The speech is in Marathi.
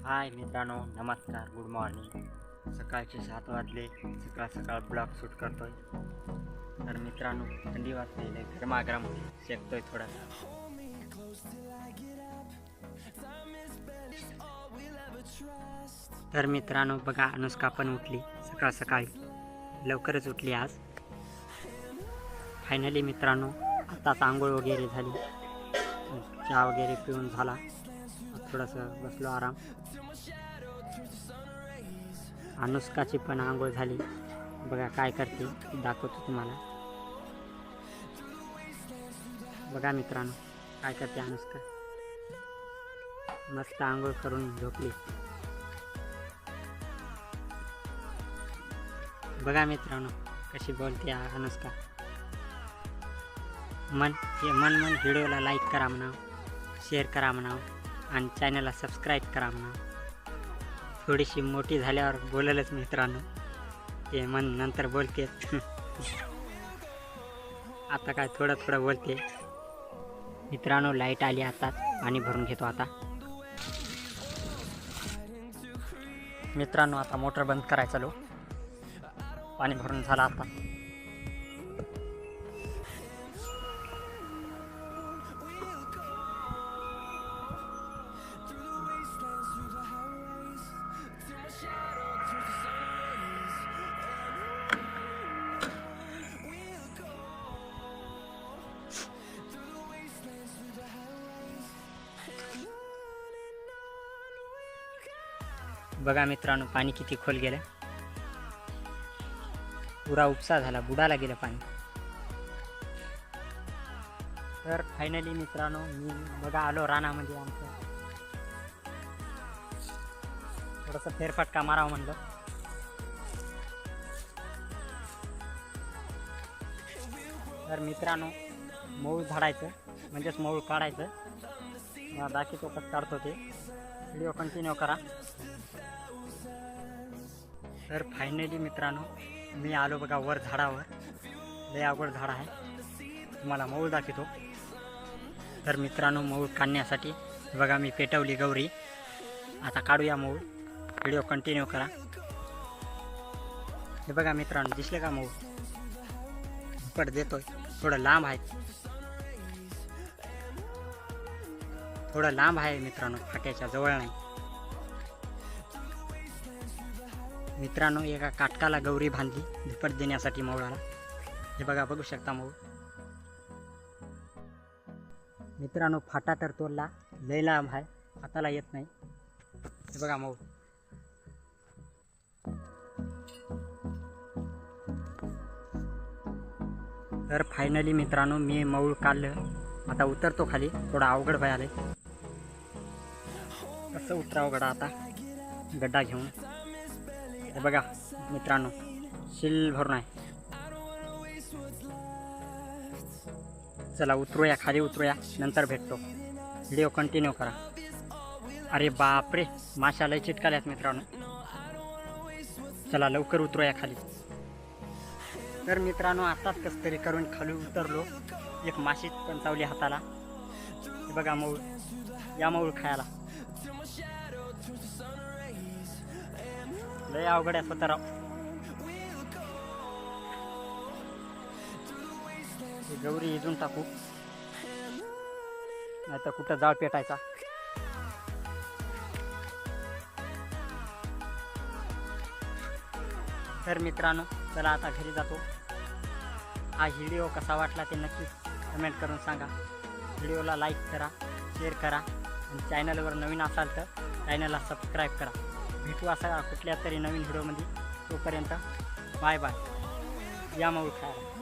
हाय मित्रांनो, नमस्कार, गुड मॉर्निंग. सकाळचे 7 वाजले. सकाळ ब्लॉग शूट करतोय. तर मित्रांनो, थंडी वाजते, गरमागरम शेकतोय थोडासा. तर मित्रांनो बघा, अनुष्का पण उठली सकाळी लवकरच उठली आज. फायनली मित्रांनो, आताच आंघोळ वगैरे झाली, चहा वगैरे पिऊन झाला. थोडंसं बसलो आराम. अनुष्काची पण आंघोळ झाली. बघा काय करते, दाखवतो तुम्हाला. बघा मित्रांनो काय करते अनुष्का. मस्त आंघोळ करून झोपली. बघा मित्रांनो कशी बोलते अनुष्का. मन व्हिडिओला लाईक करा म्हणा, शेअर करा म्हणा आणि चॅनलला सबस्क्राईब करा म्हणा. थोडीशी मोठी झाल्यावर बोलेलच मित्रांनो, ते मन नंतर बोलते. आता काय थोडं बोलते. मित्रांनो लाईट आली, आता पाणी भरून घेतो. आता मित्रांनो आता मोटर बंद करायचा लो. पाणी भरून झाला आता. बघा मित्रांनो पाणी किती खोल गेलं. पुरा उपसा झाला, बुडाला गेलं पाणी. तर फायनली मित्रांनो मी बघा आलो रानामध्ये. आमचं थोडंसं फेरफटका मारावं म्हणलं. तर मित्रांनो मऊळ झाडायचं म्हणजेच मऊळ काढायचं. दाखवतो कसं काढतो ते. व्हिडिओ कंटिन्यू करा. तर फायनली मित्रांनो मी आलो बघा वर झाडावर. लय अवघड झाड आहे, तुम्हाला मऊळ दाखवतो. तर मित्रांनो मऊळ काढण्यासाठी बघा मी पेटवली गौरी. आता काढूया मऊळ. व्हिडिओ कंटिन्यू करा. हे बघा मित्रांनो दिसले का मऊळ. झुपट देतोय. थोडं लांब आहे मित्रांनो, फाट्याच्या जवळ नाही. मित्रांनो एका काटकाला गौरी बांधली झुपट देण्यासाठी मऊळाला. हे बघा बघू शकता मऊळ. मित्रांनो फाटा तर तोडला, लय लांब आहे, हाताला येत नाही. हे बघा मऊळ. तर फायनली मित्रांनो मी मऊळ काढलं. आता उतरतो खाली. थोडा अवघड व्हाय आलंय. कसं उतरावं गडा आता गड्डा घेऊन. हे बघा मित्रांनो शिल भरून आहे. चला उतरूया, खाली उतरूया, नंतर भेटतो. व्हिडिओ कंटिन्यू करा. अरे बापरे, माशा लय चिटकाल्यात मित्रांनो. चला लवकर उतरूया खाली. तर मित्रांनो आताच कसं तरी करून खाली उतरलो. एक माशी पण चावली हाताला. हे बघा मऊळ. या मऊळ खायला. लय अवघड आहे स्वतः राव. गौरी इजून टाकू, नाही तर कुठं जाळ पेटायचा. तर मित्रांनो चला आता घरी जातो. हा व्हिडिओ कसा वाटला ते नक्की कमेंट करून सांगा. व्हिडिओला लाईक करा, शेअर करा आणि चॅनलवर नवीन असाल तर चॅनलला सबस्क्राईब करा. भेटू असा कुठल्या तरी नवीन व्हिडिओमध्ये. तोपर्यंत बाय बाय. या मऊळ खायला.